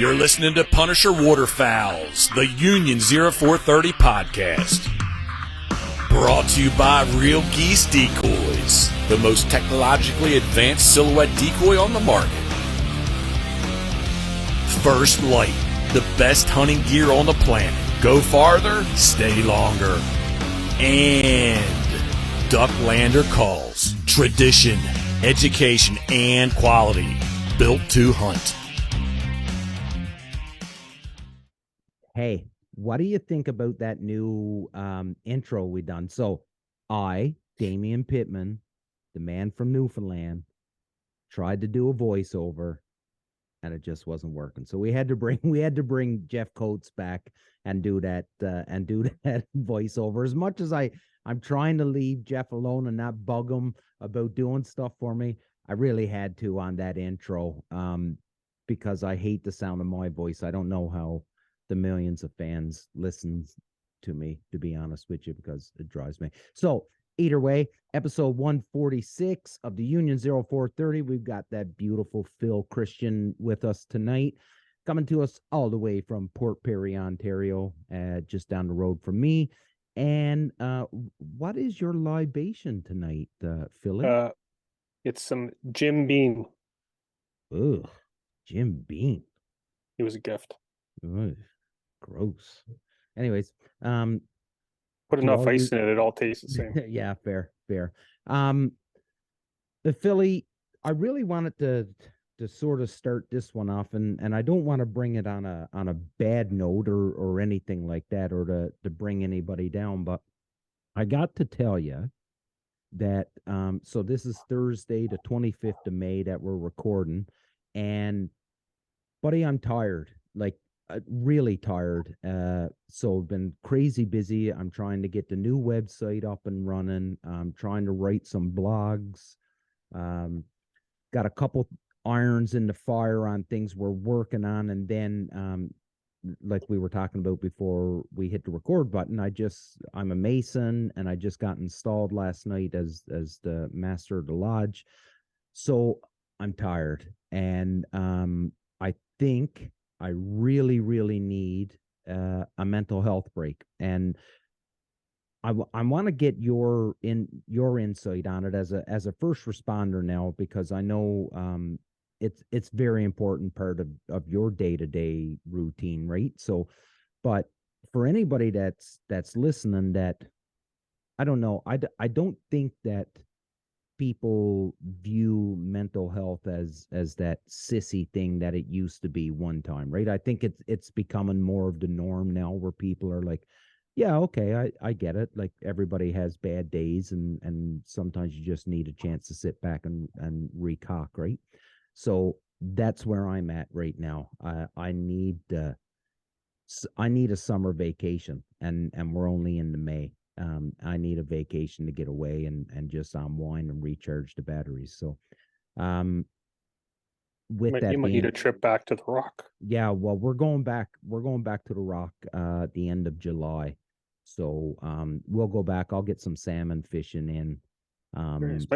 You're listening to Punisher Waterfowls, the Union 0430 podcast. Brought to you by Real Geese Decoys, the most technologically advanced silhouette decoy on the market. First Light, the best hunting gear on the planet. Go farther, stay longer. And Ducklander Calls, tradition, education, and quality. Built to hunt. Hey, what do you think about that new intro we done? So I, Damien Pittman, the man from Newfoundland, tried to do a voiceover and it just wasn't working. So we had to bring Jeff Coates back and do that voiceover. As much as I'm trying to leave Jeff alone and not bug him about doing stuff for me, I really had to on that intro because I hate the sound of my voice. I don't know how the millions of fans listen to me, to be honest with you, because it drives me. So either way, episode 146 of the Union 0430. We've got that beautiful Phil Christian with us tonight, coming to us all the way from Port Perry, Ontario, just down the road from me. And what is your libation tonight, Philly? It's some Jim Beam. Ugh, Jim Beam. It was a gift. Ugh, gross. Anyways, put enough ice in it, it all tastes the same. Yeah, fair. The Philly, I really wanted to sort of start this one off, and I don't want to bring it on a bad note or anything like that, or to bring anybody down, but I got to tell you that so this is Thursday, the 25th of May that we're recording, and buddy, I'm tired, like really tired. So I've been crazy busy. I'm trying to get the new website up and running. I'm trying to write some blogs. Got a couple irons in the fire on things we're working on, and then like we were talking about before we hit the record button, I'm a mason, and I just got installed last night as the master of the lodge. So I'm tired, and I think I really, really need a mental health break, and I want to get your insight on it as a first responder now, because I know it's very important part of your day-to-day routine, right? So, but for anybody that's listening, that I don't know, I don't think that people view mental health as that sissy thing that it used to be one time, right? I think it's becoming more of the norm now, where people are like, yeah, okay, I get it. Like, everybody has bad days, and sometimes you just need a chance to sit back and recock, right? So that's where I'm at right now. I need a summer vacation, and we're only into May. I need a vacation to get away and just unwind and recharge the batteries. So, with that, you might need a trip back to the Rock. Yeah, well, we're going back to the Rock at the end of July. So, we'll go back. I'll get some salmon fishing in.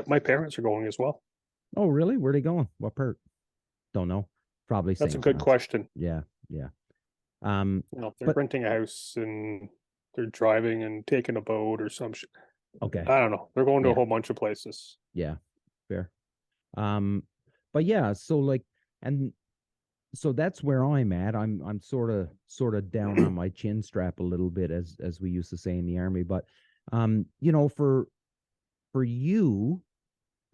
My parents are going as well. Oh, really? Where are they going? What part? Don't know. Probably. That's a good question. Yeah. They're renting a house and they're driving and taking a boat or some shit. Okay. I don't know. They're going to a whole bunch of places. Yeah, fair. But yeah, so like, and so that's where I'm at. I'm sort of down on my chin strap a little bit, as we used to say in the Army. But for you,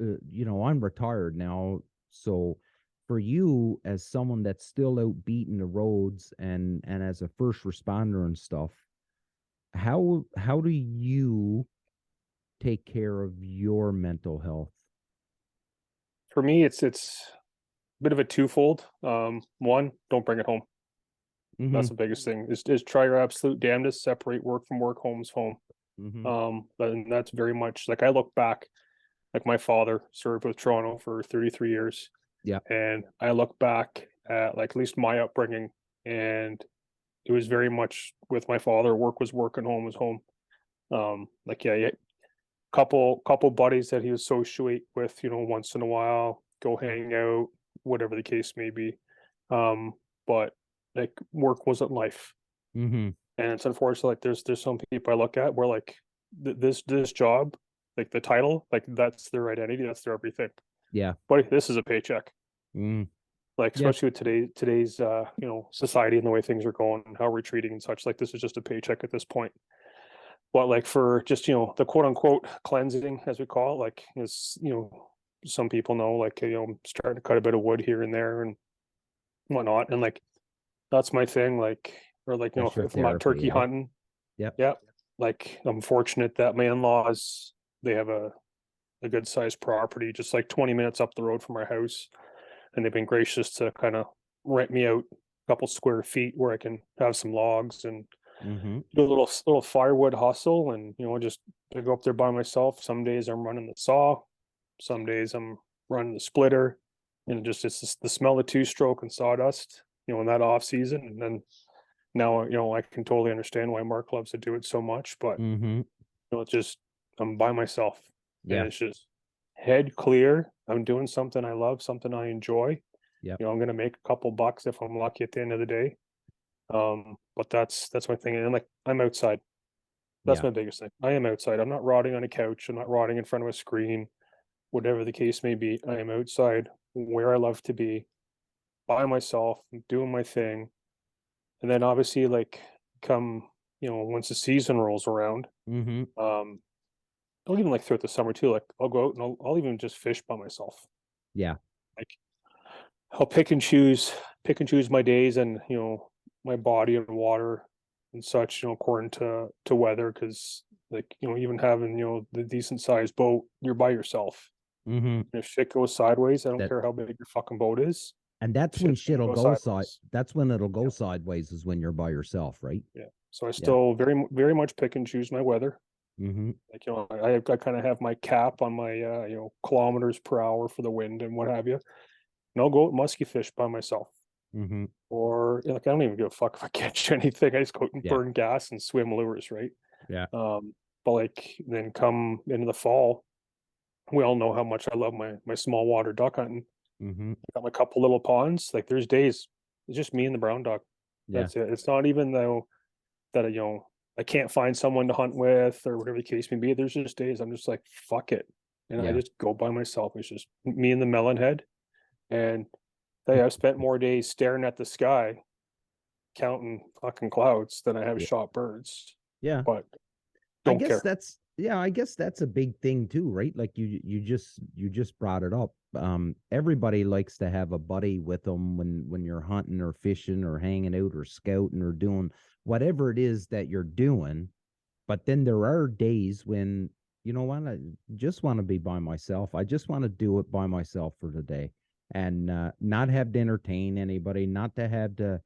I'm retired now, so for you, as someone that's still out beating the roads and as a first responder and stuff, how do you take care of your mental health? For me, it's a bit of a twofold. One, don't bring it home. Mm-hmm. That's the biggest thing. Is try your absolute damnedest, separate work from work, home's home. Mm-hmm. And that's very much like, I look back, like my father served with Toronto for 33 years. Yeah. And I look back at like at least my upbringing, and it was very much with my father, work was work and home was home. Couple buddies that he would associate with, once in a while, go hang out, whatever the case may be. But like work wasn't life. Mm-hmm. And it's unfortunate, like there's some people I look at where like this job, like the title, like that's their identity, that's their everything. Yeah. But this is a paycheck. Mm. Like Yeah. especially with today's society and the way things are going and how we're treating and such, like this is just a paycheck at this point. But like for just the quote unquote cleansing, as we call it, like is some people know, like I'm starting to cut a bit of wood here and there and whatnot, and like that's my thing. Like, or like That's your if I'm out therapy, turkey eh? hunting, Yep. yeah, like I'm fortunate that my in-laws, they have a good sized property just like 20 minutes up the road from our house, and they've been gracious to kind of rent me out a couple square feet where I can have some logs and Mm-hmm. do a little firewood hustle, and just I go up there by myself. Some days I'm running the saw, some days I'm running the splitter, and it's the smell of two-stroke and sawdust, in that off season. And then now I can totally understand why Mark loves to do it so much, but Mm-hmm. it's just I'm by myself, and Yeah. it's just head clear. I'm doing something I love, something I enjoy. Yep. I'm gonna make a couple bucks if I'm lucky at the end of the day. But that's my thing. And like I'm outside. That's Yeah. my biggest thing. I am outside. I'm not rotting on a couch. I'm not rotting in front of a screen. Whatever the case may be, I am outside where I love to be, by myself, doing my thing. And then obviously, like come, once the season rolls around, Mm-hmm. I'll even like throughout the summer too. Like I'll go out and I'll even just fish by myself. Yeah. Like I'll pick and choose my days and my body and water and such, according to weather, because like even having the decent sized boat, you're by yourself. Mm-hmm. And if shit goes sideways, I don't That care how big your fucking boat is, and that's when shit's gonna shit'll go go side. sideways. That's when it'll go Yeah, sideways is when you're by yourself, right? yeah. So I Yeah. still very much pick and choose my weather. Mm-hmm. Like I kind of have my cap on my kilometers per hour for the wind and what have you. And I'll go musky fish by myself. Mm-hmm. Or like I don't even give a fuck if I catch anything. I just go out and Yeah. burn gas and swim lures, right? Yeah. But like then come into the fall, we all know how much I love my small water duck hunting. Mm-hmm. I got my couple little ponds. Like there's days it's just me and the brown duck. Yeah. That's it. It's not even though that I can't find someone to hunt with or whatever the case may be. There's just days I'm just like fuck it, and I Yeah. just go by myself. It's just me and the melon head, and I've spent more days staring at the sky counting fucking clouds than I have Yeah. shot birds. Yeah. But I don't guess care. that's I guess that's a big thing too, right? Like you just brought it up. Everybody likes to have a buddy with them when you're hunting or fishing or hanging out or scouting or doing whatever it is that you're doing. But then there are days when what, I just want to be by myself. I just want to do it by myself for the day and not have to entertain anybody, not to have to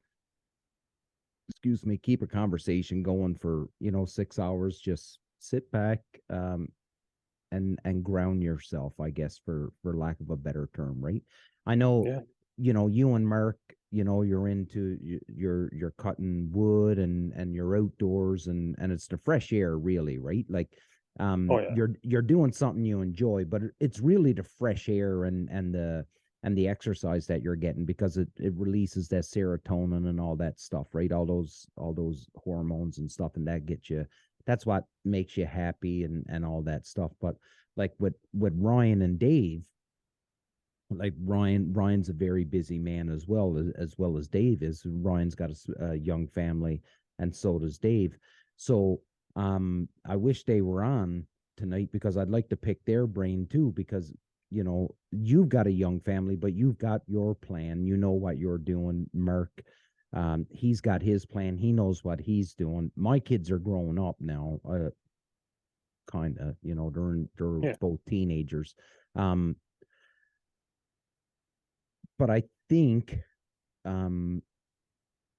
excuse me, keep a conversation going for 6 hours. Just sit back, and ground yourself, I guess, for lack of a better term, right? I know, Yeah. You and Mark, you're into you're cutting wood and you're outdoors and it's the fresh air, really, right? Like, Oh yeah. you're doing something you enjoy, but it's really the fresh air and the exercise that you're getting because it releases that serotonin and all that stuff, right? All those hormones and stuff, and that's what makes you happy and all that stuff. But like with Ryan and Dave, like Ryan's a very busy man as well as Dave is. Ryan's got a young family, and so does Dave. So I wish they were on tonight because I'd like to pick their brain too, because you've got a young family, but you've got your plan. You know what you're doing. Mark, he's got his plan. He knows what he's doing. My kids are growing up now, kind of, they're Yeah. both teenagers. um but I think, um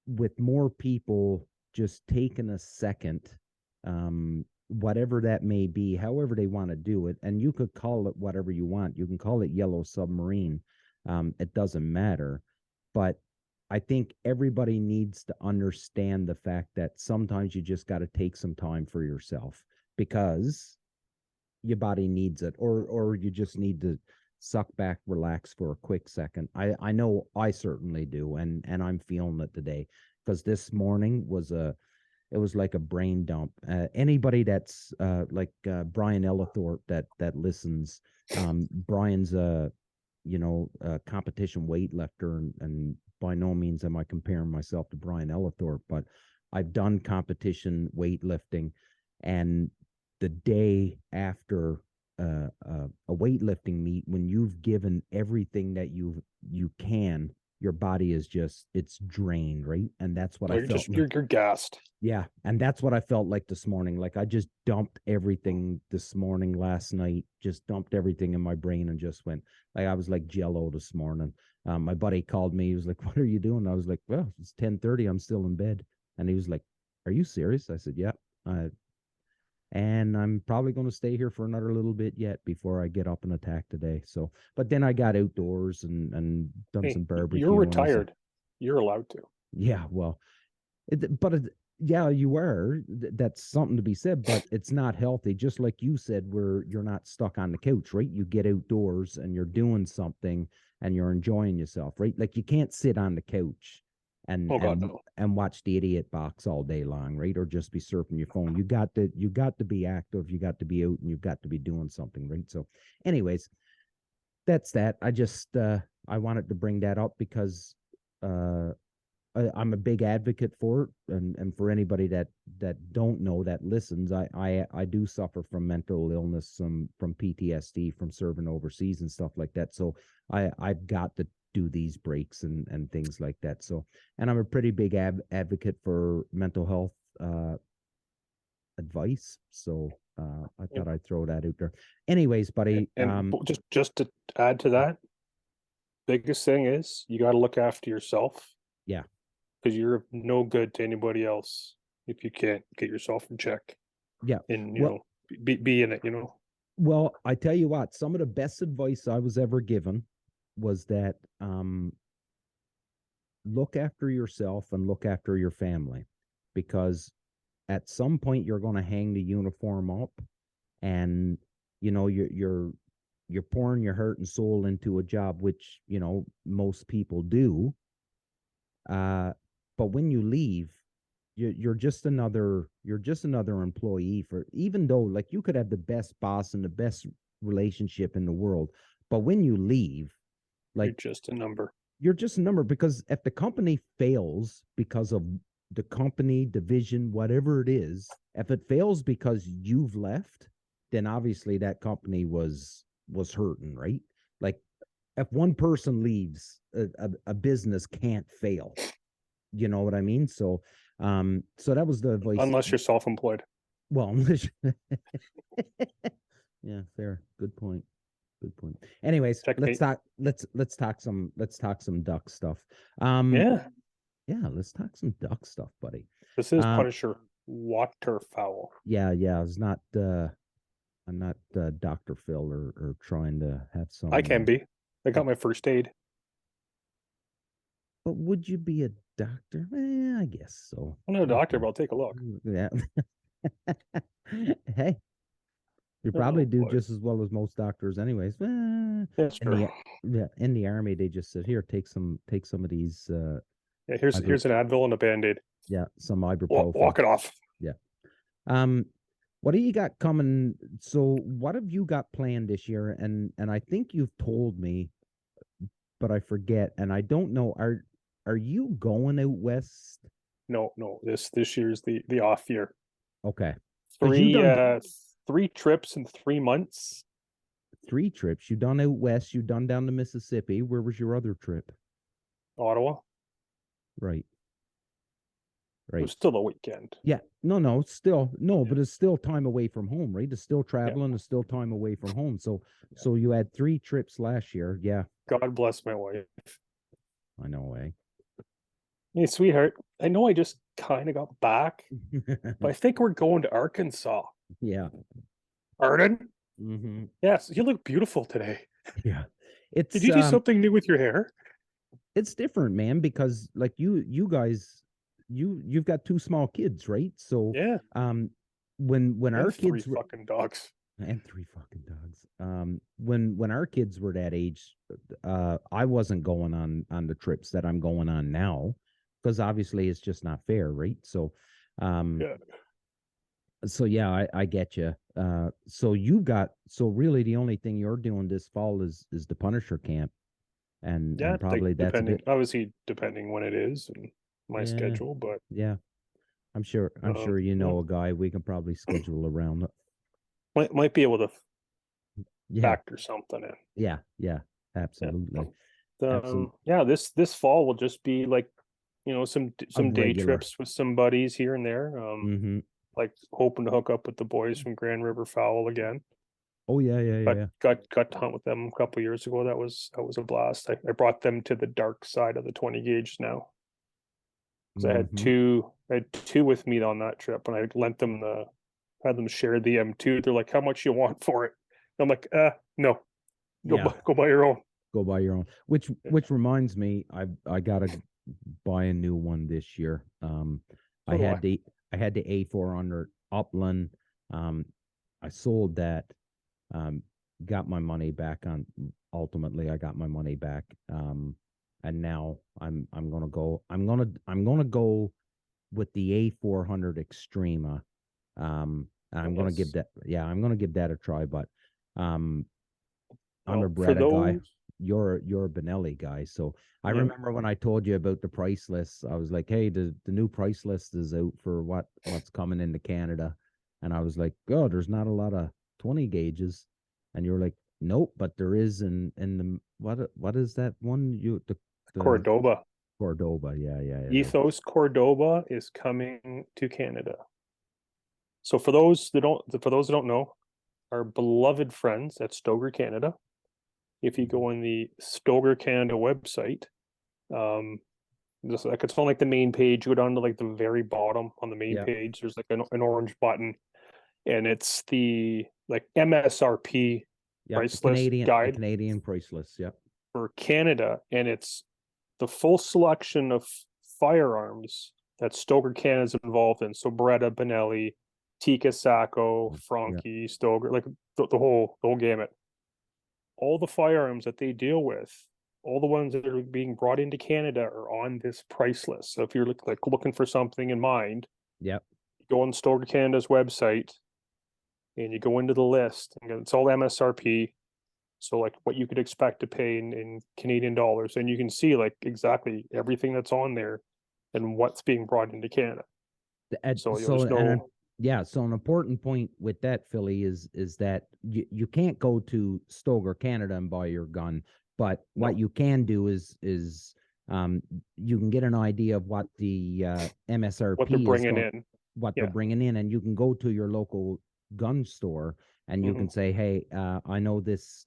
with more people just taking a second, whatever that may be, however they want to do it, and you could call it whatever you want. You can call it Yellow Submarine. It doesn't matter. But I think everybody needs to understand the fact that sometimes you just got to take some time for yourself because your body needs it, or you just need to suck back, relax for a quick second. I know I certainly do, and I'm feeling it today, because this morning it was like a brain dump. Anybody that's like Brian Ellithorpe that listens, Brian's a competition weightlifter, and by no means am I comparing myself to Brian Ellithorpe, but I've done competition weightlifting, and the day after a weightlifting meet, when you've given everything that you can, your body is it's drained, right? And that's what I felt. You're gassed. Yeah, and that's what I felt like this morning. Like I just dumped everything this morning, last night, just dumped everything in my brain and just went, like I was like jello this morning. My buddy called me. He was like, "What are you doing?" I was like, "Well, it's 10:30. I'm still in bed." And he was like, "Are you serious?" I said, "Yeah." And I'm probably going to stay here for another little bit yet before I get up and attack today. So, but then I got outdoors and done some barbecue. You're retired. You're allowed to. Yeah, well, yeah, you are. That's something to be said, but it's not healthy. Just like you said, where you're not stuck on the couch, right? You get outdoors and you're doing something and you're enjoying yourself, right? Like you can't sit on the couch and and watch the idiot box all day long, right? Or just be surfing your phone. You got to be active. You got to be out, and you've got to be doing something, right? So, anyways, that's that. I just I wanted to bring that up because I'm a big advocate for it, and for anybody that don't know, that listens, I do suffer from mental illness, from PTSD from serving overseas and stuff like that. So I've got to do these breaks and things like that. So, and I'm a pretty big advocate for mental health advice. So I thought I'd throw that out there. Anyways, buddy, and just to add to that, biggest thing is you got to look after yourself. Yeah. Because you're no good to anybody else if you can't get yourself in check. Yeah. And, you know, be in it, you know. Well, I tell you what, some of the best advice I was ever given was that look after yourself and look after your family, because at some point you're going to hang the uniform up, and you know you're pouring your heart and soul into a job, which you know most people do. But when you leave, you're just another employee, for even though like you could have the best boss and the best relationship in the world, but when you leave, like you're just a number. You're just a number, because if the company fails because of the company division, whatever it is, if it fails because you've left, then obviously that company was hurting, right? Like if one person leaves, a business can't fail. You know what I mean? So, so that was the advice. Unless you're self-employed. Well, yeah, fair. Good point. Good point. Anyways, let's talk some duck stuff. Yeah, let's talk some duck stuff, buddy. This is Punisher Waterfowl. Yeah. It's not. I'm not Dr. Phil or trying to have some. I can be. I got my first aid. But would you be a doctor? I guess so. I'm not a doctor, but I'll take a look. Yeah. Hey, you probably do just as well as most doctors, anyways. That's true. In the army, they just said, "Here, take some of these." Yeah, here's an Advil and a Band-Aid. Yeah, some ibuprofen. Walk it off. Yeah. What do you got coming? So, what have you got planned this year? And I think you've told me, but I forget, and I don't know. Are you going out west? No. This year's the off year. Okay. 3 trips in 3 months. 3 trips. You done out west. You done down to Mississippi. Where was your other trip? Ottawa. Right. It was still a weekend. Yeah. No. Still no, but it's still time away from home, right? It's still traveling. It's still time away from home. So you had 3 trips last year. Yeah. God bless my wife. I know, eh? Hey, sweetheart. I know I just kind of got back, but I think we're going to Arkansas. Yeah. Arden? Mm-hmm. Yes, you look beautiful today. Yeah. Did you do something new with your hair? It's different, man, because like you guys, you've got 2 small kids, right? So yeah. When our kids 3 fucking dogs. And three fucking dogs. When our kids were that age, I wasn't going on the trips that I'm going on now, because obviously it's just not fair, right? So, um, Yeah. so yeah, I get you. So really the only thing you're doing this fall is the Punisher camp, Yeah, and probably that's a depending, bit. obviously depending when it is and my Yeah, schedule, but yeah. I'm sure you yeah, know a guy we can probably schedule around it. might be able to Yeah, factor something in. yeah, Yeah. absolutely, absolutely. Yeah, this fall will just be like, A some day regular. trips with some buddies here and there. Mm-hmm. Like hoping to hook up with the boys from Grand River Fowl again. Oh yeah, yeah, yeah, yeah. Got to hunt with them a couple years ago. That was a blast. I brought them to the dark side of the 20 gauge now. Because Mm-hmm. I had two with me on that trip, and I lent them had them share the M2. They're like, "How much you want for it?" I'm like, no, Yeah, go buy your own." go buy your own. Which reminds me, I gotta buy a new one this year. I So do I. had the I had the A400 Upland. Um, I sold that. Um, got my money back on. Ultimately, I got my money back. And now I'm gonna go. I'm gonna go with the A400 Extrema. And I'm gonna give Yes. that. Yeah, I'm gonna give that a try. But um, I'm a Well, for Bretta guy. those, You're a Benelli guy. So I yeah, remember when I told you about the price list, I was like, hey, the new price list is out for what's coming into Canada. And I was like, oh, there's not a lot of 20 gauges. And you were like, nope, but there is in the what is that one? The Cordoba. Cordoba. Yeah, yeah, yeah. Ethos Cordoba is coming to Canada. So for those that don't know, our beloved friends at Stoger Canada, if you go on the Stoger Canada website, um, just like it's on like the main page, you go down to like the very bottom on the main Yeah. page. There's like an orange button, and it's the like MSRP Yep. price list The guide Canadian price list. Yep. for Canada, and it's the full selection of firearms that Stoker Canada's involved in. So Beretta, Benelli, Tika, Sacco, Yeah. Franke, Stoker, like the whole gamut. All the firearms that they deal with, all the ones that are being brought into Canada are on this price list. So if you're looking for something in mind, Yep. you go on Stoker Canada's website and you go into the list, and it's all MSRP. So like what you could expect to pay in Canadian dollars, and you can see like exactly everything that's on there and what's being brought into Canada. So So there's no yeah, so an important point with that, Philly, is that you can't go to Stoger Canada and buy your gun, but what no you can do is um you can get an idea of what the what they're MSRP is bringing going, in. what they're Yeah. bringing in, and you can go to your local gun store and you Hmm. can say, hey, I know this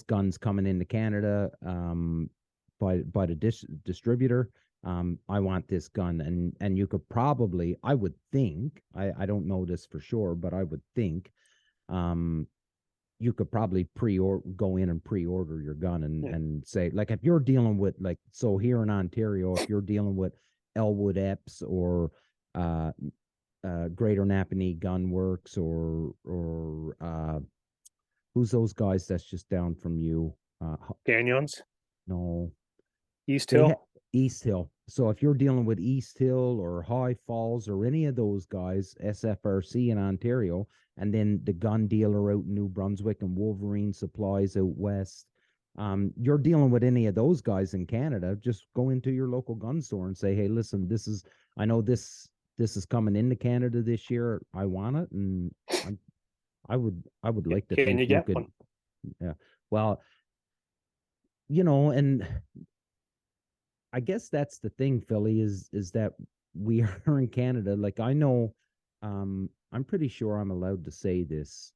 gun's coming into Canada by the distributor. I want this gun, and you could probably, I would think, I don't know this for sure, but I would think, um, you could probably go in and pre-order your gun and Yeah. say, like, if you're dealing with, like, so here in Ontario, if you're dealing with Elwood Epps or uh Greater Napanee Gun Works or who's those guys that's just down from you? Canyons, No, East they had Hill. East Hill. So if you're dealing with East Hill or High Falls or any of those guys, SFRC in Ontario, and then the gun dealer out in New Brunswick and Wolverine Supplies out west, you're dealing with any of those guys in Canada, just go into your local gun store and say, hey, listen, I know this is coming into Canada this year. I want it, and I'm, I would like to Can think you you get could. one? Yeah. Well, and I guess that's the thing, Philly, is that we are in Canada. Like I know, I'm pretty sure I'm allowed to say this.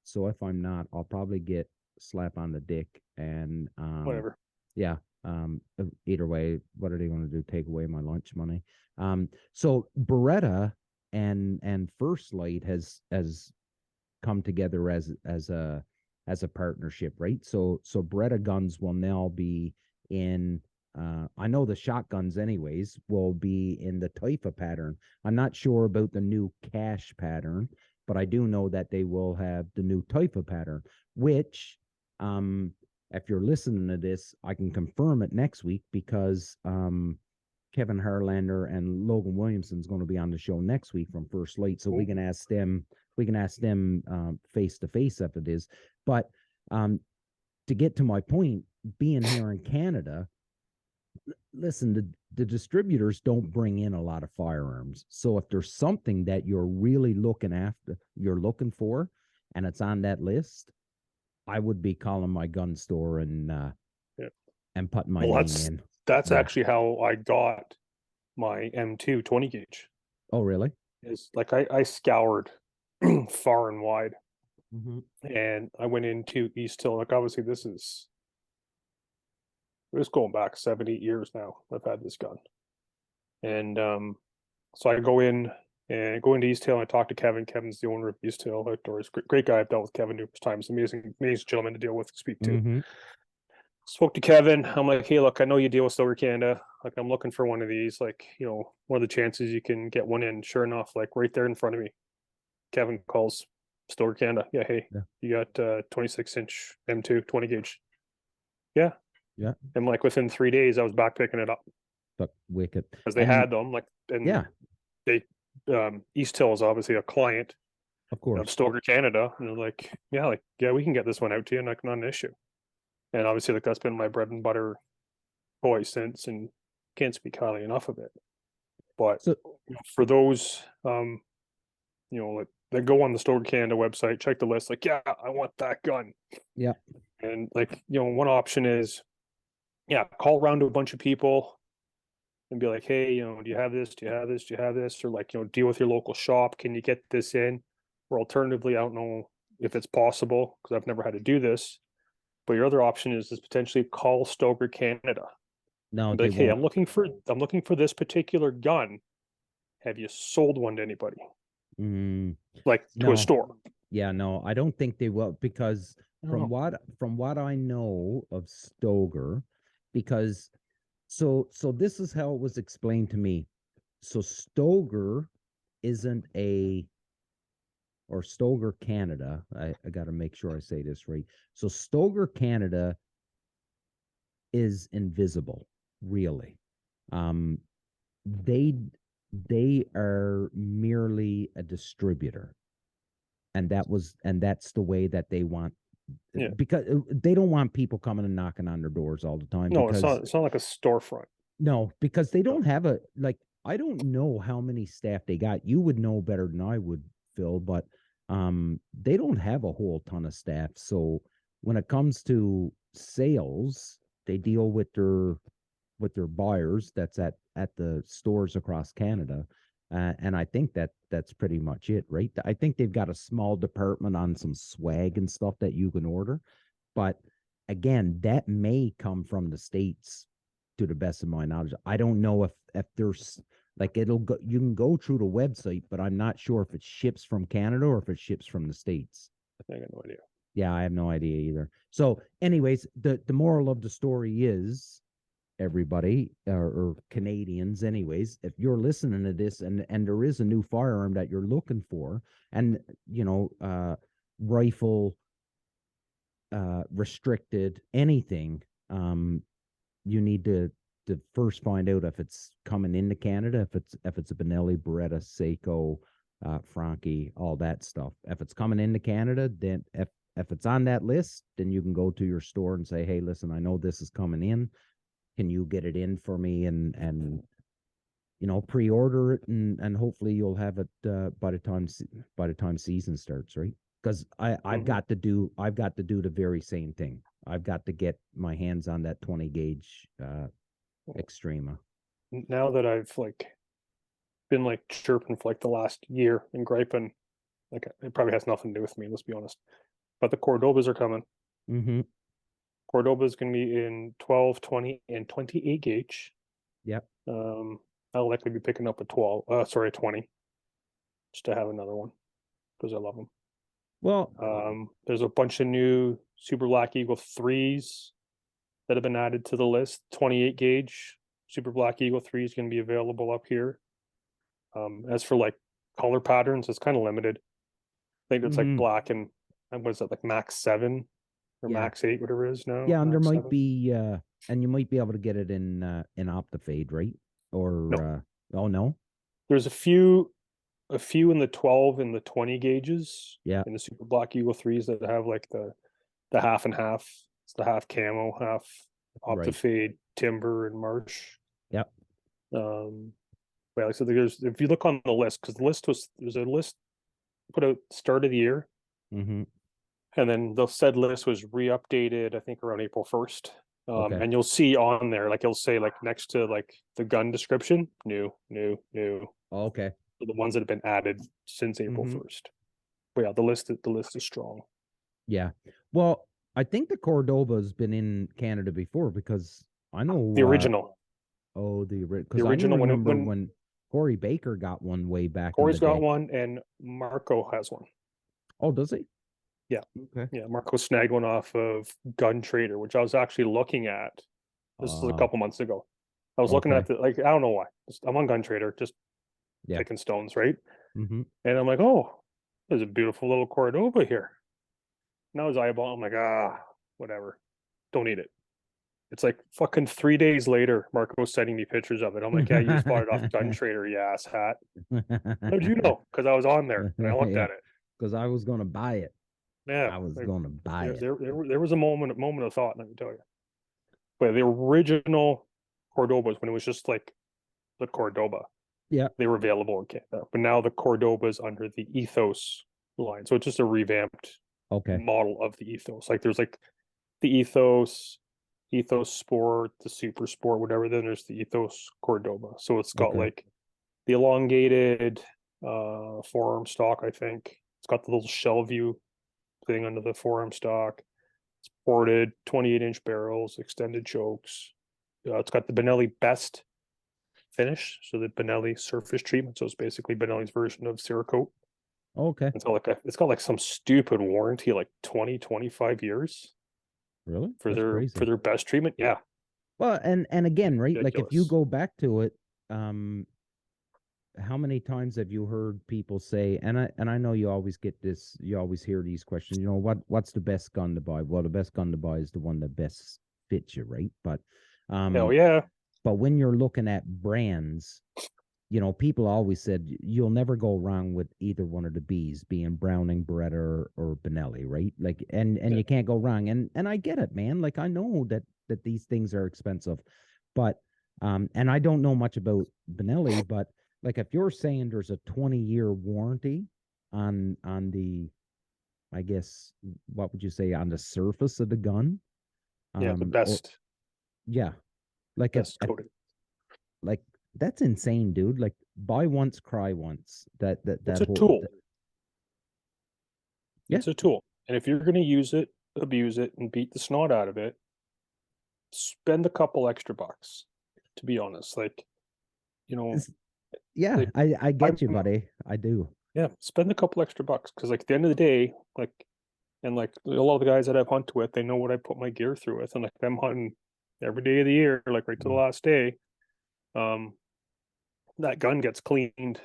So if I'm not, I'll probably get slap on the dick. And Whatever. yeah, either way, what are they going to do? Take away my lunch money? So Beretta and First Light has come together as a partnership, right? So Beretta guns will now be in. I know the shotguns, anyways, will be in the Taifa pattern. I'm not sure about the new cash pattern, but I do know that they will have the new type of pattern, which, if you're listening to this, I can confirm it next week because Kevin Harlander and Logan Williamson's going to be on the show next week from First Light, so we can ask them. We can ask them face to face if it is. But to get to my point, being here in Canada, listen, the distributors don't bring in a lot of firearms. So if there's something that you're really you're looking for, and it's on that list, I would be calling my gun store and putting my name in. That's actually how I got my M2 20 gauge. Oh, really? Is like I scoured far and wide, and I went into East Hill. Like obviously, this is going back 7-8 years now. I've had this gun, and so I go into East Hill and I talk to Kevin. Kevin's the owner of East Hill Outdoors. Great guy. I've dealt with Kevin numerous times. Amazing gentleman to deal with, to speak to. Spoke to Kevin. I'm like, hey, look, I know you deal with Stoker Canada. Like, I'm looking for one of these. Like, what are the chances you can get one in? Sure enough, like right there in front of me, Kevin calls Stoker Canada. Yeah, hey, you got 26-inch M2 20 gauge. Yeah. And like within 3 days, I was back picking it up. But wicked. Because they had them. Like, and they East Hill is obviously a client, of course, of Stoker Canada. And they're like, yeah, we can get this one out to you. Not an issue. And obviously, like that's been my bread and butter toy since, and can't speak highly enough of it. But for those, like that go on the Stoker Canada website, check the list. Like, yeah, I want that gun. Yeah. And like, one option is, call around to a bunch of people and be like, hey, do you have this? Do you have this? Do you have this? Or like, deal with your local shop. Can you get this in? Or alternatively, I don't know if it's possible because I've never had to do this. But your other option is potentially call Stoker Canada. No, like, hey, I'm looking for this particular gun. Have you sold one to anybody? Like to a store? Yeah, no, I don't think they will, because from what I know of Stoker, because so this is how it was explained to me. So Stoker isn't or Stoker Canada. I got to make sure I say this right. So Stoker Canada is invisible, really. They are merely a distributor, and that's the way that they want. Because they don't want people coming and knocking on their doors all the time. No, it's not like a storefront. No, because they don't have I don't know how many staff they got. You would know better than I would, Phil, but they don't have a whole ton of staff. So when it comes to sales, they deal with their buyers that's at the stores across Canada. And I think that's pretty much it, right? I think they've got a small department on some swag and stuff that you can order. But again, that may come from the States, to the best of my knowledge. I don't know if there's like you can go through the website, but I'm not sure if it ships from Canada or if it ships from the States. I got no idea. Yeah, I have no idea either. So anyways, the moral of the story is, everybody, or Canadians anyways, if you're listening to this and there is a new firearm that you're looking for, and rifle, restricted, anything, you need to first find out if it's coming into Canada, if it's a Benelli, Beretta, Seiko, Franchi, all that stuff. If it's coming into Canada, then if it's on that list, then you can go to your store and say, hey, listen, I know this is coming in. Can you get it in for me and pre-order it, and hopefully you'll have it by the time season starts, right? Because I've got to do the very same thing. I've got to get my hands on that 20 gauge Extrema. Now that I've been chirping for the last year and griping, it probably has nothing to do with me, let's be honest. But the Cordobas are coming. Cordoba is going to be in 12, 20, and 28 gauge. Yep. I'll likely be picking up a 20, just to have another one because I love them. Well, there's a bunch of new Super Black Eagle 3s that have been added to the list. 28 gauge Super Black Eagle 3 is going to be available up here. As for color patterns, it's kind of limited. think it's like Mhm. black and what is it, like Max 7 or Yeah. Max 8, whatever it is now. Yeah, and there Max might 7. be and you might be able to get it in Optifade, right? No, Or oh no? there's a few in the 12 and the 20 gauges Yeah, in the Super Black Eagle 3s that have like the half and half. It's the half camo, half right. Optifade, timber, and marsh. Yep. Um, well, so there's if you look on the list, because there's a list put out start of the year, Mm-hmm. and then the said list was re-updated, I think around April 1st. Okay. And you'll see on there, like it'll say like next to like the gun description, new, new, new, Okay. the ones that have been added since April Mm-hmm. 1st. But yeah, the list is strong. Yeah. Well, I think the Cordoba's been in Canada before because I The know original, because the I know original remember when when Corey Baker got one way back in the Corey's got day. one and Marco has one. Oh, does he? Yeah. Okay. Yeah, Marco snagged one off of Gun Trader, which I was actually looking at. This was a couple months ago. I was looking Okay. at I don't know why. I'm on Gun Trader, just Yeah. picking stones, right? Mm-hmm. And I'm like, oh, there's a beautiful little Cordoba here. And I was eyeballing. I'm like, whatever. Don't need it. It's like fucking 3 days later, Marco's sending me pictures of it. I'm like, yeah, you just bought it off Gun Trader, you ass hat. How'd you know? Because I was on there and I looked Yeah, at it. because I was gonna buy it. Yeah, I was like, gonna buy there, it. there, there was a moment of thought, let me tell you. But the original Cordobas, when it was just like the Cordoba, Yeah. they were available in Canada. But now the Cordoba is under the Ethos line. So it's just a revamped Okay. model of the Ethos. Like there's like the Ethos Sport, the Super Sport, whatever. Then there's the Ethos Cordoba. So it's got Okay. like the elongated forearm stock, I think. It's got the little shell view thing under the forearm stock. It's ported 28-inch barrels, extended chokes. It's got the Benelli Best finish, so the Benelli surface treatment. So it's basically Benelli's version of Cerakote. Okay. It's got like some stupid warranty, like 20-25 years Really? for That's their crazy. for their best treatment. Yeah, Well, and again, right? Like if you ridiculous. go back to it, how many times have you heard people say, and I know you always get this, you always hear these questions, what's the best gun to buy? Well, the best gun to buy is the one that best fits you, right? But Hell yeah. but when you're looking at brands, people always said you'll never go wrong with either one of the Bs, being Browning, Beretta, or Benelli, right? Like, and Yeah. you can't go wrong. And I get it, man. Like, I know that these things are expensive, but and I don't know much about Benelli, but like if you're saying there's a 20-year warranty on the, I guess, what would you say, on the surface of the gun? Yeah, the Or best yeah, like best coating. like that's insane, dude. Like buy once, cry once. It's That a whole tool. yeah. It's a tool. And if you're going to use it, abuse it, and beat the snot out of it, spend a couple extra bucks. To be honest, like, Yeah, like I I'm get you, buddy. I do. yeah, spend a couple extra bucks because like at the end of the day, like, and like a lot of the guys that I've hunted with, they know what I put my gear through with, and like I'm hunting every day of the year, like right to the last day. Um, that gun gets cleaned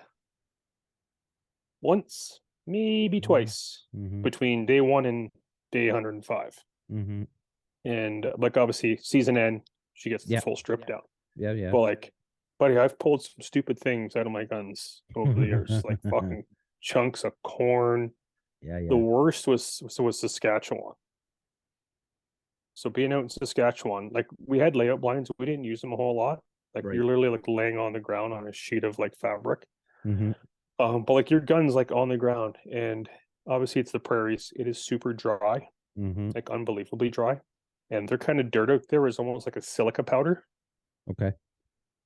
once, maybe twice Mm-hmm. between day 1 and day 105. Mm-hmm. And like obviously season end, she gets the Yeah. full strip down. Yeah, yeah. But like, buddy, I've pulled some stupid things out of my guns over the years, like fucking chunks of corn. Yeah, The yeah. worst was Saskatchewan. So being out in Saskatchewan, like we had layout blinds, we didn't use them a whole lot. Like Right. you're literally like laying on the ground on a sheet of like fabric. Mm-hmm. But like your gun's like on the ground, and obviously it's the prairies. It is super dry, Mm-hmm. like unbelievably dry, and they're kind of dirt out there. Is almost like a silica powder. Okay.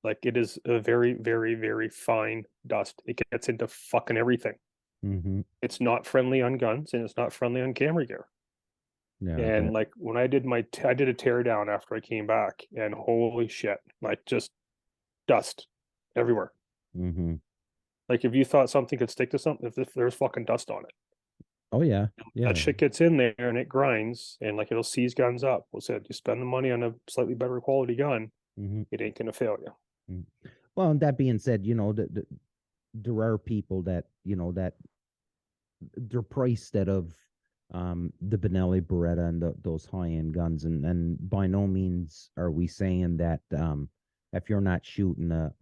Like it is a very, very, very fine dust. It gets into fucking everything. Mm-hmm. It's not friendly on guns, and it's not friendly on camera gear. Yeah, I And bet. like when I did I did a tear down after I came back, and holy shit, like just dust everywhere. Mm-hmm. Like if you thought something could stick to something, if there's fucking dust on it, Oh yeah. that Yeah. shit gets in there and it grinds, and like it'll seize guns up. Well said, you spend the money on a slightly better quality gun, Mm-hmm. it ain't gonna fail you. Well, and that being said, there are people that, that they're priced out of the Benelli Beretta and those high-end guns, and by no means are we saying that if you're not shooting a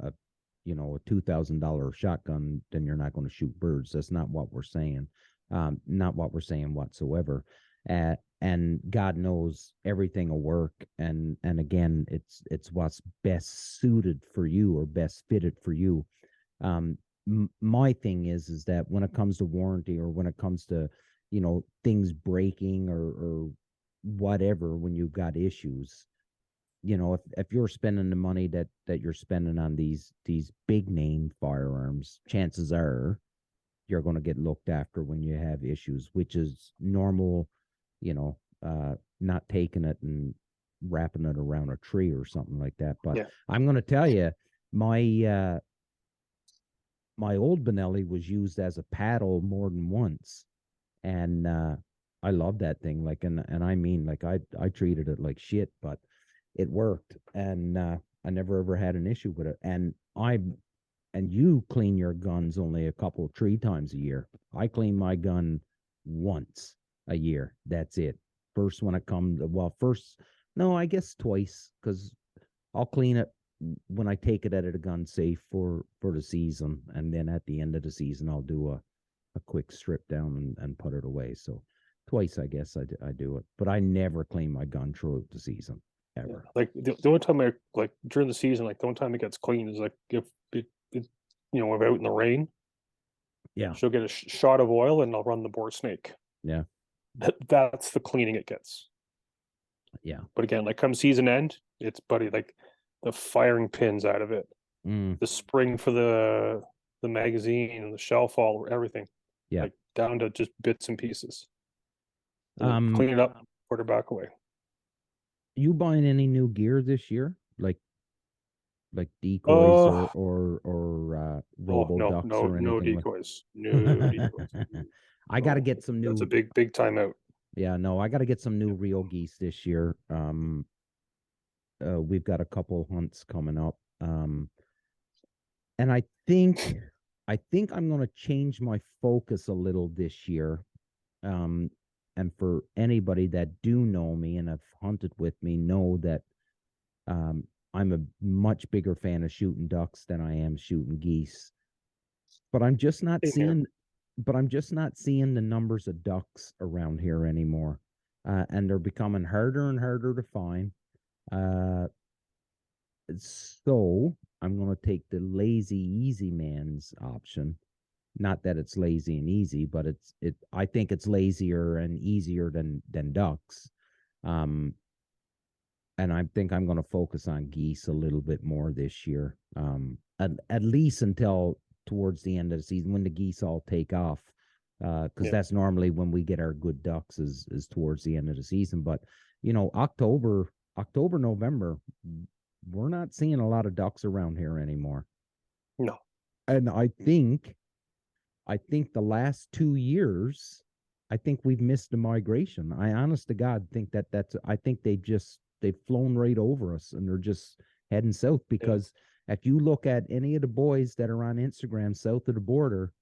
$2,000 shotgun, then you're not going to shoot birds. That's not what we're saying. Not what we're saying whatsoever. And God knows everything will work. And again, it's what's best suited for you or best fitted for you. My thing is that when it comes to warranty, or when it comes to, things breaking or whatever, when you've got issues, if you're spending the money that you're spending on these big name firearms, chances are you're going to get looked after when you have issues, which is normal, not taking it and wrapping it around a tree or something like that. But Yeah. I'm going to tell you, my old Benelli was used as a paddle more than once. And I love that thing. Like, and I mean, like, I treated it like shit, but it worked, and I never ever had an issue with it. And you clean your guns only 3 times a year. I clean my gun once a year. That's it. First, when it comes, no, I guess twice, because I'll clean it when I take it out of the gun safe for the season, and then at the end of the season, I'll do a quick strip down and put it away. So twice, I guess I do it, but I never clean my gun throughout the season. Ever. Yeah. Like the only time I like during the season, like the only time it gets clean is like if we're out in the rain. Yeah. She'll get a shot of oil and I'll run the bore snake. Yeah. That's the cleaning it gets. Yeah. But again, like come season end, it's like the firing pins out of it, the spring for the magazine and the shell fall, everything. Yeah. Like down to just bits and pieces. Clean it up, put it back away. You buying any new gear this year, like decoys or robo ducks or anything? No decoys. No decoys. I got to get some new. That's a big time out. Yeah, no, I got to get some new real geese this year. We've got a couple hunts coming up, and I think I'm going to change my focus a little this year. And for anybody that do know me and have hunted with me, know that I'm a much bigger fan of shooting ducks than I am shooting geese. But I'm just not seeing the numbers of ducks around here anymore. And they're becoming harder and harder to find. So I'm going to take the lazy easy man's option. Not that it's lazy and easy, but I think it's lazier and easier than ducks. And I think I'm going to focus on geese a little bit more this year. At least until towards the end of the season, when the geese all take off. Because that's normally when we get our good ducks is towards the end of the season. But October, November, we're not seeing a lot of ducks around here anymore. No. And I think the last 2 years, I think we've missed the migration. I honest to God think I think they've flown right over us, and they're just heading south, because if you look at any of the boys that are on Instagram south of the border,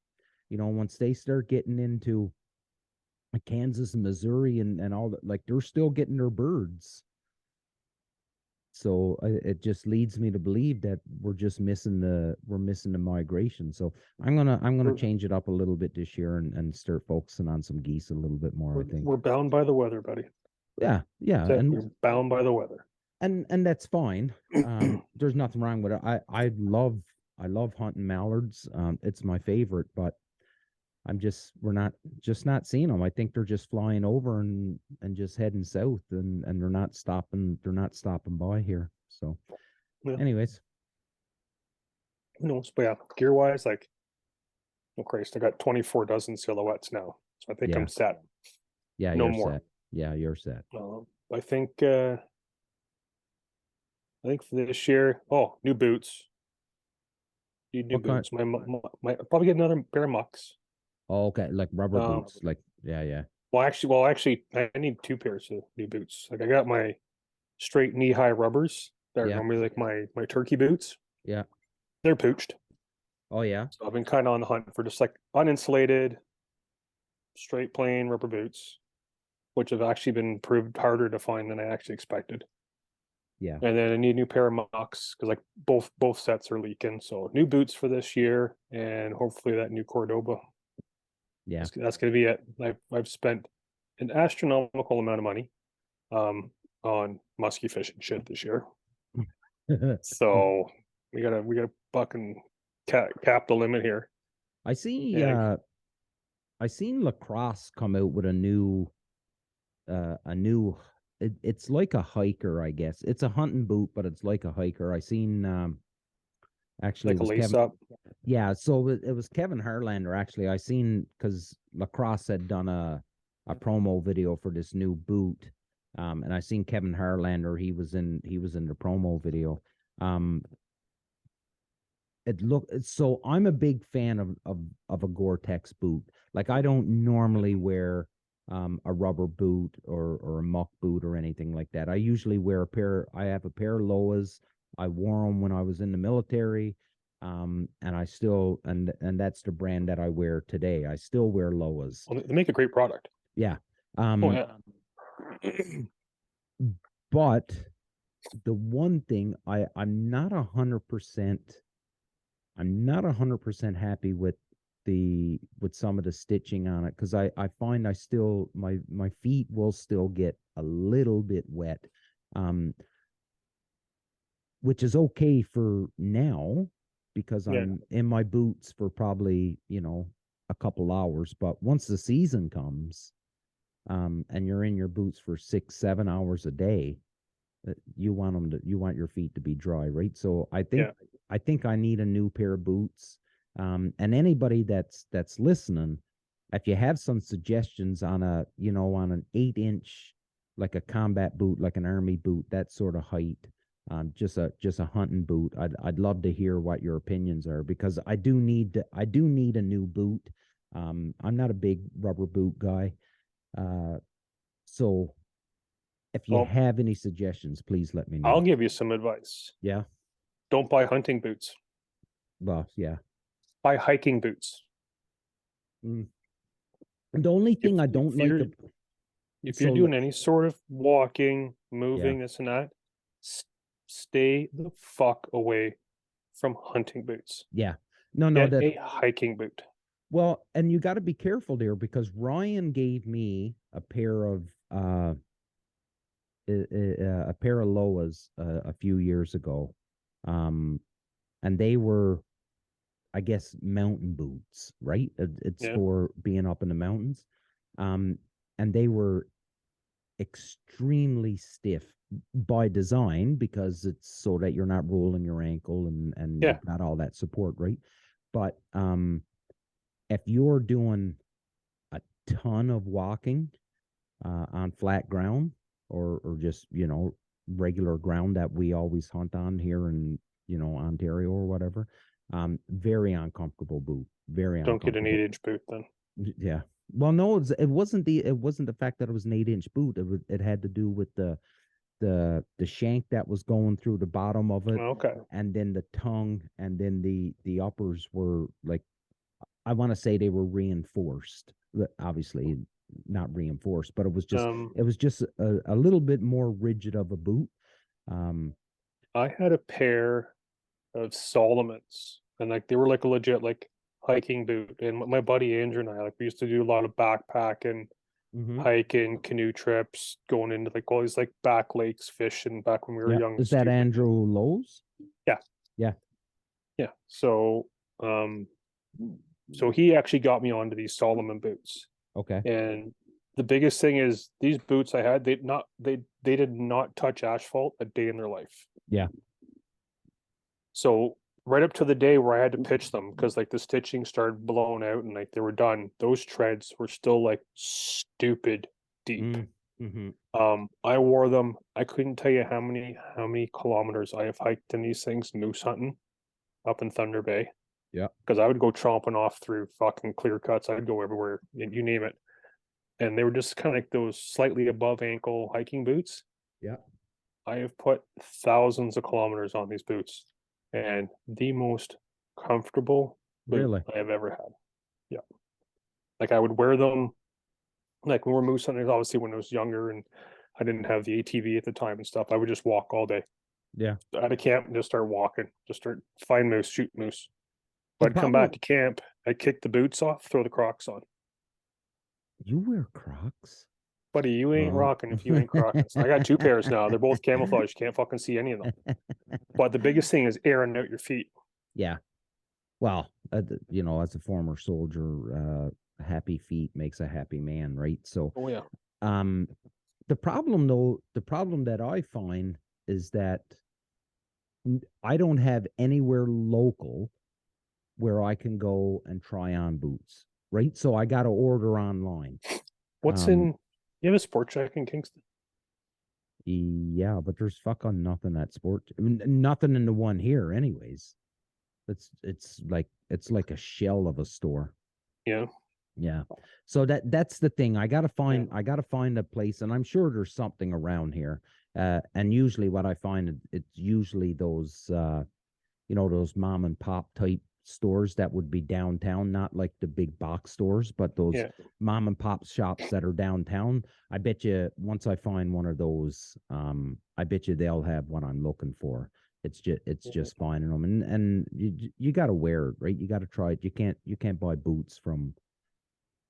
once they start getting into Kansas and Missouri and all that, like, they're still getting their birds. So it just leads me to believe that we're missing the migration. So I'm gonna change it up a little bit this year and start focusing on some geese a little bit more. I think we're bound by the weather, buddy. Yeah, and we're bound by the weather, and that's fine. There's nothing wrong with it. I love hunting mallards. It's my favorite, but we're not seeing them. I think they're just flying over and just heading south, and they're not stopping by here. So anyways, but yeah, gear wise, like, oh Christ, I got 24 dozen silhouettes now, so I think I'm set. Yeah, no you're more. Set. Yeah, you're set. I think for this year, new boots. Need new boots. My probably get another pair of mucks. Oh, okay, like rubber boots, like yeah. Well, actually, I need 2 pairs of new boots. Like, I got my straight knee-high rubbers. They're normally like my turkey boots. Yeah, they're pooched. Oh yeah. So I've been kind of on the hunt for just like uninsulated, straight plain rubber boots, which have actually been proved harder to find than I actually expected. Yeah. And then I need a new pair of mucks because like both sets are leaking. So new boots for this year, and hopefully that new Cordoba. Yeah. That's going to be it. I've spent an astronomical amount of money on musky fishing shit this year. So we gotta buck and cap the limit here. I see And I seen Lacrosse come out with a new it's like a hiker, I guess. It's a hunting boot, but it's like a hiker. I seen actually like it a was lace Kevin. up. Yeah, so it was Kevin Harlander actually. I seen because Lacrosse had done a promo video for this new boot. And I seen Kevin Harlander, he was in the promo video. So I'm a big fan of a Gore-Tex boot. Like I don't normally wear a rubber boot or a muck boot or anything like that. I usually wear I have a pair of Loas. I wore them when I was in the military. And I still, and that's the brand that I wear today. I still wear Loas. Well, they make a great product. Yeah. Oh yeah. But the one thing I'm not 100%, I'm not 100% happy with some of the stitching on it, because I find I still my feet will still get a little bit wet, which is okay for now because I'm in my boots for probably a couple hours. But once the season comes, and you're in your boots for 6-7 hours a day, you want your feet to be dry, right? So I think I need a new pair of boots. And anybody that's listening, if you have some suggestions on on an 8-inch, like a combat boot, like an army boot, that sort of height, just a hunting boot, I'd love to hear what your opinions are, because I do need a new boot. I'm not a big rubber boot guy. So if you have any suggestions, please let me know. I'll give you some advice. Yeah. Don't buy hunting boots. Well, yeah. Buy hiking boots. The only thing I don't like, if you're doing any sort of walking, moving, this and that, stay the fuck away from hunting boots. Yeah. No, Get a hiking boot. Well, and you got to be careful there, because Ryan gave me a pair of Loas a few years ago, and they were, I guess, mountain boots, right? It's for being up in the mountains, and they were extremely stiff by design, because it's so that you're not rolling your ankle and you've got all that support, right? But if you're doing a ton of walking on flat ground, or just regular ground that we always hunt on here in Ontario or whatever, very uncomfortable boot. Don't get an 8-inch boot then. Yeah. Well, no, it wasn't the fact that it was an 8-inch boot. It had to do with the shank that was going through the bottom of it. Okay. And then the tongue, and then the uppers were like, I want to say they were reinforced. Obviously not reinforced, but it was just a little bit more rigid of a boot. I had a pair of Solomons, and like they were like a legit like hiking boot. And my buddy Andrew and I, like, we used to do a lot of backpacking, hiking, canoe trips, going into like all these like back lakes fishing back when we were young. Is that Andrew Lowe's? Yeah. So he actually got me onto these Solomon boots. Okay. And the biggest thing is these boots I had, they did not touch asphalt a day in their life. Yeah. So right up to the day where I had to pitch them, because like the stitching started blowing out and like they were done, those treads were still like stupid deep. I wore them. I couldn't tell you how many kilometers I have hiked in these things, moose hunting up in Thunder Bay. Yeah. Because I would go chomping off through fucking clear cuts. I'd go everywhere, you name it. And they were just kind of like those slightly above ankle hiking boots. Yeah. I have put thousands of kilometers on these boots, and the most comfortable boot I have ever had. Yeah. Like I would wear them like when we're moose hunting, obviously when I was younger and I didn't have the ATV at the time and stuff, I would just walk all day. Yeah. Out of camp and just start walking, just start find moose, shoot moose. The But I'd come problem- back to camp, I'd kick the boots off, throw the Crocs on. You wear Crocs? Buddy, you ain't Oh. rocking if you ain't crocking. So I got 2 pairs now. They're both camouflage. You can't fucking see any of them. But the biggest thing is airing out your feet. Yeah. Well, you know, as a former soldier, happy feet makes a happy man, right? So, Oh yeah. the problem that I find is that I don't have anywhere local where I can go and try on boots, right? So I got to order online. What's in? You have a Sport Check in Kingston? Yeah, but there's fucking nothing at nothing in the one here, anyways. It's like a shell of a store. Yeah. Yeah. So that's the thing. I gotta find a place, and I'm sure there's something around here. And usually what I find, it's usually those those mom and pop type stores that would be downtown, not like the big box stores, but those mom and pop shops that are downtown. I bet you once I find one of those, I bet you they'll have what I'm looking for. It's just finding them, and you got to wear it, right? You got to try it. You can't buy boots from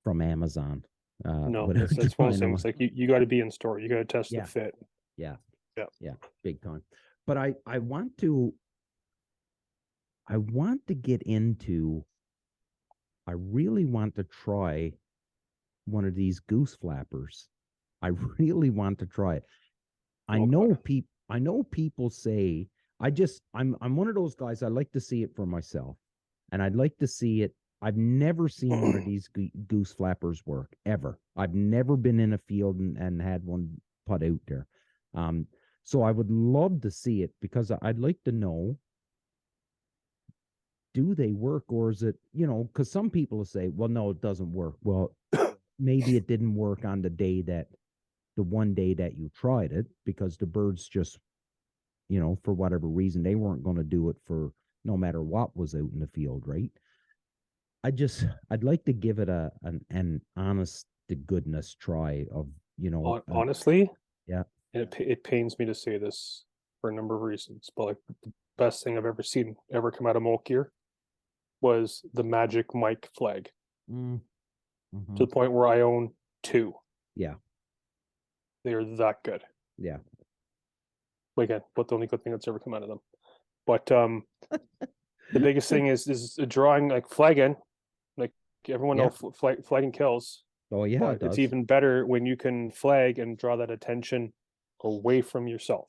Amazon. No, it's one of those things. Like you got to be in store. You got to test the fit. Yeah, yeah, big time. But I want to get into. I really want to try one of these goose flappers. I really want to try it. I know people say I'm one of those guys. I like to see it for myself, and I'd like to see it. I've never seen one of these goose flappers work ever. I've never been in a field and had one put out there. So I would love to see it because I'd like to know, do they work, or is it, because some people will say, well, no, it doesn't work. Well, maybe it didn't work on the one day that you tried it, because the birds just, for whatever reason, they weren't going to do it for no matter what was out in the field, right? I'd like to give it an honest to goodness try of, honestly, yeah. It pains me to say this for a number of reasons, but like the best thing I've ever seen come out of Moke gear was the Magic Mike flag. To the point where I own 2. Yeah. They're that good. Yeah. Again, but the only good thing that's ever come out of them. But the biggest thing is a drawing, like flagging. Like everyone knows flagging kills. Oh yeah, but it's even better when you can flag and draw that attention away from yourself.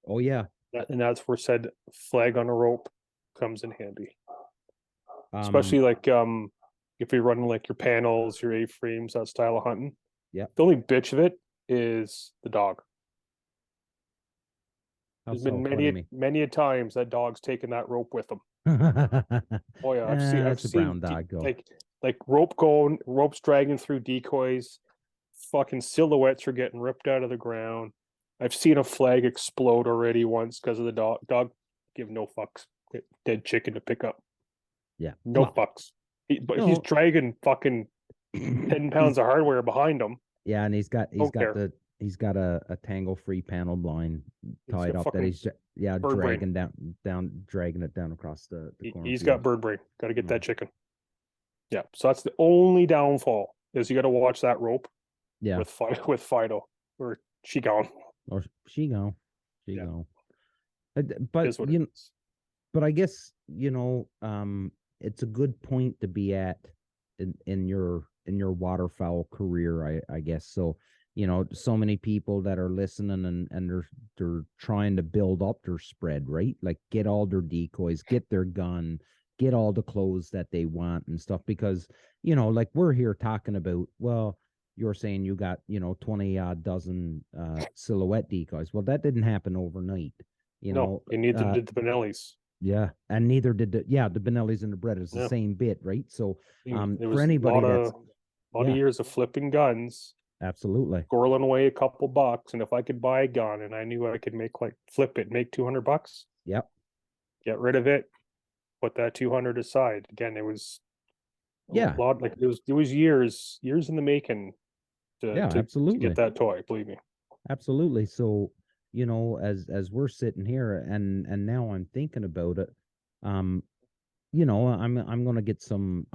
Oh yeah. And that's where said flag on a rope comes in handy. Especially like if you're running like your panels, your A-frames, that style of hunting. Yeah. The only bitch of it is the dog. There's been many a times that dog's taken that rope with them. Oh yeah, I've seen brown dog go. like ropes dragging through decoys, fucking silhouettes are getting ripped out of the ground. I've seen a flag explode already once because of the dog give no fucks. Dead chicken to pick up. Yeah. No fucks. He's dragging fucking 10 pounds of hardware behind him. Yeah, and he's got a tangle free panel blind tied up that he's dragging it down across the corner. He's got bird brain. Got to get that chicken. Yeah, so that's the only downfall is you got to watch that rope. Yeah, with Fido, or she gone. Or she gone. But but I guess it's a good point to be at in your waterfowl career. I guess so. So many people that are listening and they're trying to build up their spread, right? Like get all their decoys, get their gun, get all the clothes that they want and stuff, because like we're here talking about, well, you're saying you got 20 odd dozen silhouette decoys. Well, that didn't happen overnight. No, and neither did the Benellis. Yeah, and neither did the Benellis and the Bretters, the same bit, right? So for anybody that's a lot of years of flipping guns. Absolutely. Squirreling away a couple bucks, and if I could buy a gun and I knew I could flip it, make $200. Yep. Get rid of it, put that 200 aside. Again, it was a lot, like it was years in the making Yeah, to absolutely. get that toy. Believe me. Absolutely. So, as we're sitting here and now I'm thinking about it, um, I'm gonna get some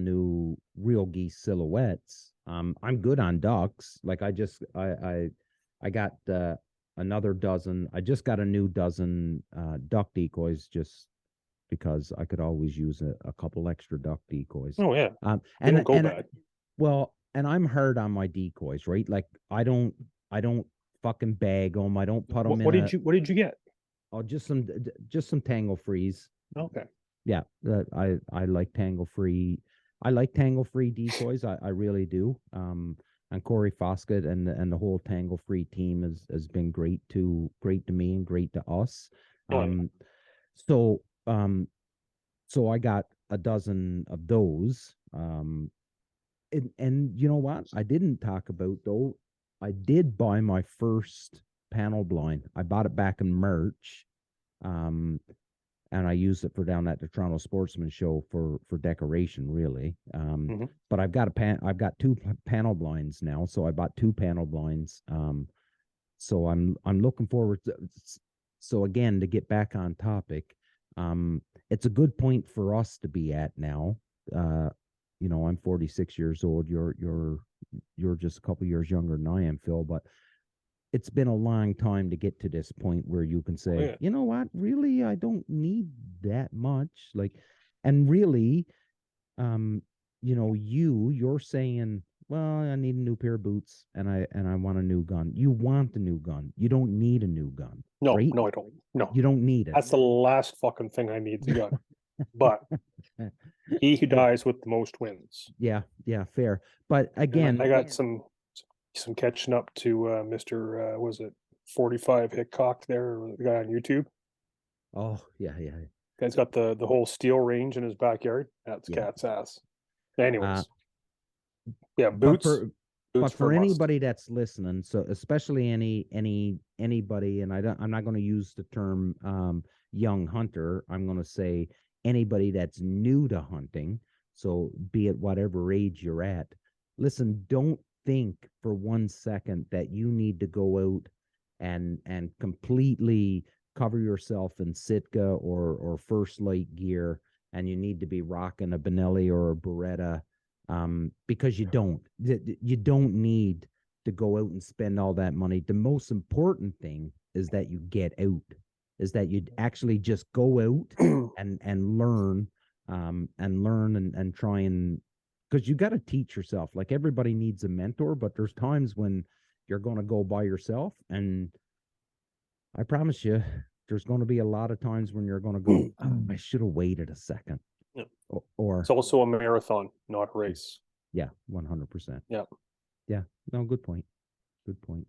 new real geese silhouettes. I'm good on ducks. Like I got another dozen. I just got a new dozen duck decoys just because I could always use a couple extra duck decoys. Oh yeah, they And don't go bad. well, and I'm hard on my decoys, right? Like I don't fucking bag them. I don't put them in What did you get? oh, just some tangle freeze. Okay. Yeah, I like tangle free. I like tangle free decoys. I really do. And Corey Foskett and the whole tangle free team has been great to me and great to us. Oh, yeah. So so I got a dozen of those. And you know what? I didn't talk about though. I did buy my first panel blind. I bought it back in March. Um, and I used it for down at the Toronto Sportsman Show for decoration, really. Mhm. But I've got two panel blinds now, so I bought two panel blinds. So I'm looking forward to. So again, to get back on topic, it's a good point for us to be at now. I'm 46 years old. You're just a couple years younger than I am, Phil, but it's been a long time to get to this point where you can say, yeah. you know what, really, I don't need that much. Like, and really, you're saying, well, I need a new pair of boots and I want a new gun. You want a new gun. You don't need a new gun. No, Right? no, I don't. No, You don't need it. that's the last fucking thing I need to gun. But he who Yeah, dies with the most wins. yeah, fair. But And again, I got some catching up to Mr. Was it 45 Hickok there, the guy on YouTube? oh yeah, Guy's got the whole steel range in his backyard. That's yeah. cat's ass. Anyways, yeah, But boots but for for a must. anybody that's listening, so especially anybody, and I'm not going to use the term young hunter. I'm going to say anybody that's new to hunting. So be it whatever age you're at. Listen, don't think for 1 second that you need to go out and completely cover yourself in Sitka or First Light gear, and you need to be rocking a Benelli or a Beretta, because you don't. You don't need to go out and spend all that money. The most important thing is that you get out, is that you actually just go out and learn, and try and, because you got to teach yourself. Like everybody needs a mentor, but there's times when you're going to go by yourself, and I promise you, there's going to be a lot of times when you're going to go, oh, I should have waited a second. Yeah. Or It's also a marathon, not a race. yeah, 100%. Yeah. Yeah. No, good point. Good point.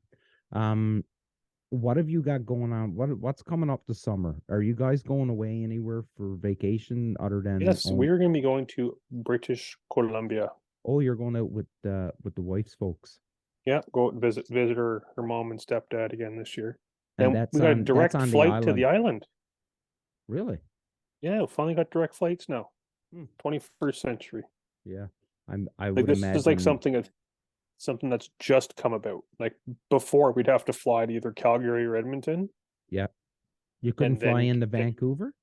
What have you got going on? What's coming up this summer? Are you guys going away anywhere for vacation other than Yes, we're going to be going to British Columbia. Oh, you're going out with the wife's folks. Yeah, go visit her mom and stepdad again this year. And And that's we got a on direct the flight to the island. Really? Yeah, we finally got direct flights now. Hmm. 21st century. Yeah. I Like would this imagine is like something that's just come about. Like before, we'd have to fly to either Calgary or Edmonton. Yeah. You couldn't fly into Vancouver?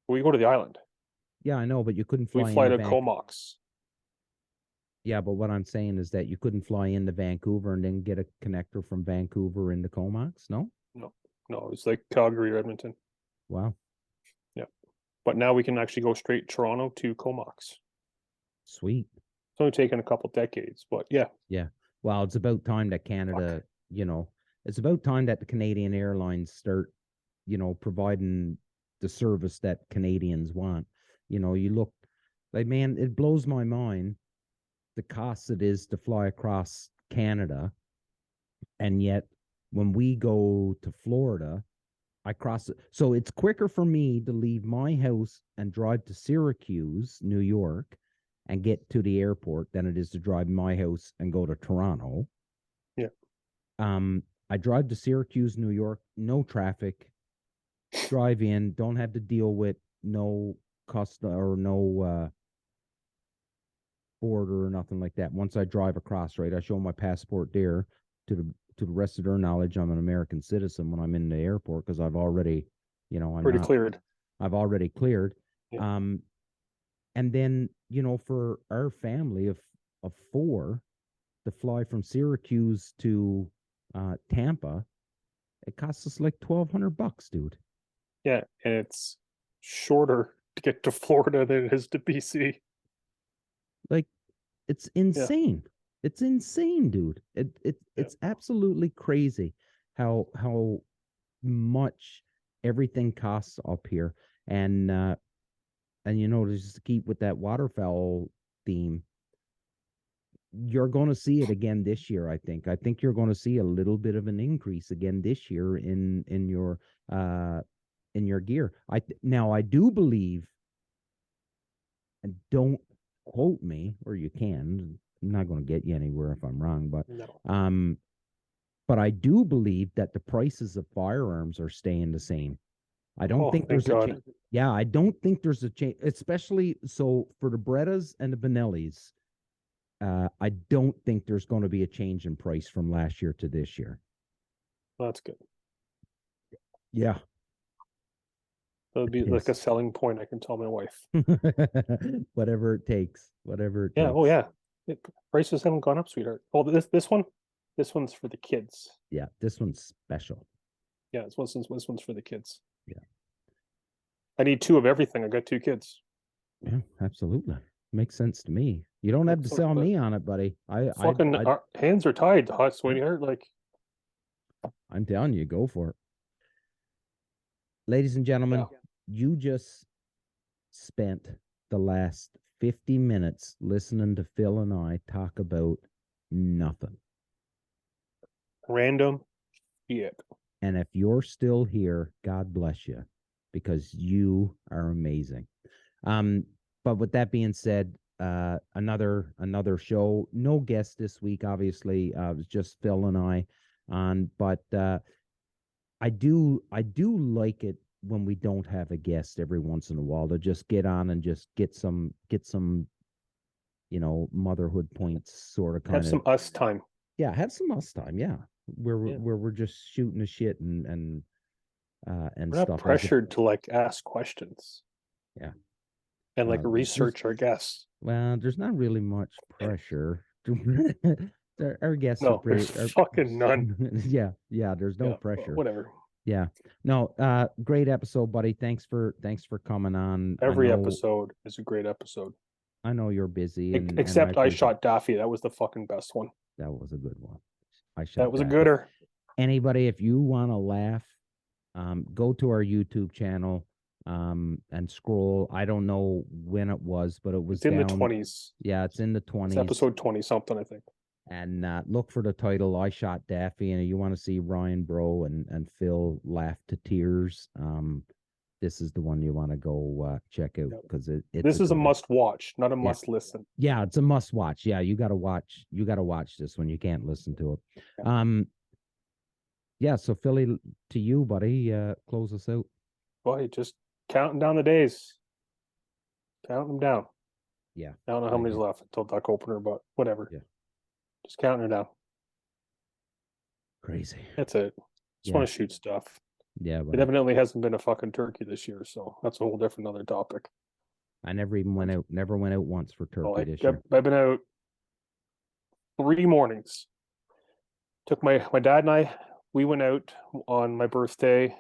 We go to the island. Yeah, I know, but you couldn't We fly fly into to Comox. Yeah, but what I'm saying is that you couldn't fly into Vancouver and then get a connector from Vancouver into Comox, no? No, it's like Calgary or Edmonton. Wow. Yeah. But now we can actually go straight Toronto to Comox. Sweet. It's only taken a couple decades, but yeah. Yeah. Well, it's about time that Canada, it's about time that the Canadian Airlines start, providing the service that Canadians want. You look like, man, it blows my mind the cost it is to fly across Canada. And yet when we go to Florida, I cross it. So it's quicker for me to leave my house and drive to Syracuse, New York, and get to the airport than it is to drive my house and go to Toronto. Yeah. I drive to Syracuse, New York, no traffic, drive in, don't have to deal with no cost or no border or nothing like that. Once I drive across, right, I show my passport there to the rest of their knowledge I'm an American citizen when I'm in the airport because I've already, Cleared. I've already cleared. Yeah. And then, for our family of four to fly from Syracuse to Tampa, it costs us like $1,200, dude. Yeah, and it's shorter to get to Florida than it is to BC. Like, it's insane. It's insane, dude. It's absolutely crazy how much everything costs up here. And to just keep with that waterfowl theme, you're going to see it again this year. I think you're going to see a little bit of an increase again this year in your gear. Now I do believe, and don't quote me, or you can. I'm not going to get you anywhere if I'm wrong, but No. But I do believe that the prices of firearms are staying the same. I don't think there's a change. Yeah, I don't think there's a change, especially so for the Brettas and the Benellis. I don't think there's going to be a change in price from last year to this year. Well, that's good. Yeah. That would be like a selling point. I can tell my wife. Whatever it takes. Whatever it yeah. takes. Oh yeah. Prices haven't gone up, sweetheart. Oh, this one's for the kids. Yeah, this one's special. Yeah, this one's for the kids. Yeah. I need two of everything. I got two kids. Yeah, absolutely. Makes sense to me. You don't have to sell me on it, buddy. Our hands are tied, hot sweetheart. Like, I'm telling you, go for it. Ladies and gentlemen, you just spent the last 50 minutes listening to Phil and I talk about nothing. Random shit. And if you're still here, God bless you, because you are amazing. But with that being said, another show, no guest this week, obviously. It was just Phil and I on, but I do like it when we don't have a guest every once in a while to just get on and just get some motherhood points, sort of, kind of have some us time. Yeah, have some us time. Yeah, where we're just shooting the shit and we're stuff. Not pressured to like ask questions. Yeah, and like research our guests. Well, there's not really much pressure. Our guests are fucking none. Yeah, there's no pressure. Whatever. Yeah. No, great episode, buddy. Thanks for coming on. Every episode is a great episode. I know you're busy. Except I shot Daffy. That was the fucking best one. That was a good one. That was a gooder. Anybody, if you want to laugh, go to our YouTube channel and scroll. I don't know when it was, but it was it's in the 20s. Yeah, it's in the 20s. It's episode 20 something, I think. And look for the title, I Shot Daffy. And you want to see Ryan Bro and Phil laugh to tears. This is the one you want to go check out, because this is a must watch, not a must listen. Yeah, it's a must watch. Yeah, you gotta watch this one. You can't listen to it. Yeah, so Philly, to you, buddy, close us out. Boy, just counting down the days. Counting them down. Yeah. I don't know how many's left until duck opener, but whatever. Yeah. Just counting her down. Crazy. That's it. Just want to shoot stuff. Yeah, it evidently hasn't been a fucking turkey this year, so that's a whole different other topic. I never went out once for turkey this year. I've been out 3 mornings. Took my dad and I, we went out on my birthday.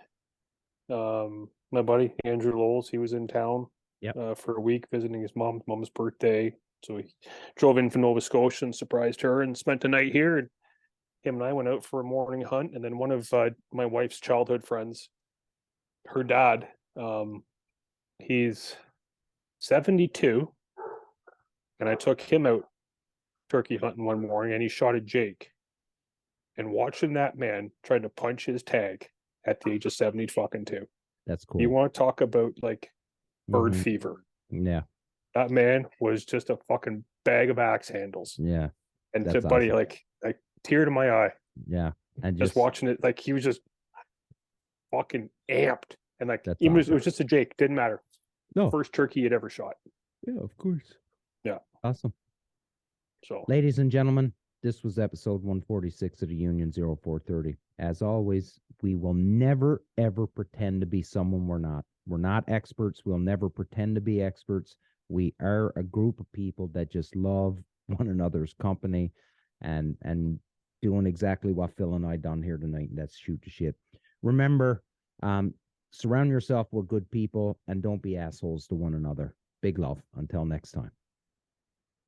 My buddy Andrew Lowles, he was in town for a week visiting his mom's birthday. So he drove in from Nova Scotia and surprised her and spent the night here. And him and I went out for a morning hunt. And then one of my wife's childhood friends, her dad, he's 72. And I took him out turkey hunting one morning, and he shot a Jake. And watching that man try to punch his tag at the age of 72. That's cool. You want to talk about like bird fever? Yeah. That man was just a fucking bag of axe handles. Yeah. And to buddy, like tear to my eye. Yeah. And just watching it, like he was just fucking amped. And like it was just a Jake, didn't matter. No. First turkey he'd ever shot. Yeah, of course. Yeah. Awesome. So, ladies and gentlemen, this was episode 146 of the Union 0430. As always, we will never, ever pretend to be someone we're not. We're not experts. We'll never pretend to be experts. We are a group of people that just love one another's company and doing exactly what Phil and I done here tonight, and that's shoot the shit. Remember, surround yourself with good people and don't be assholes to one another. Big love. Until next time.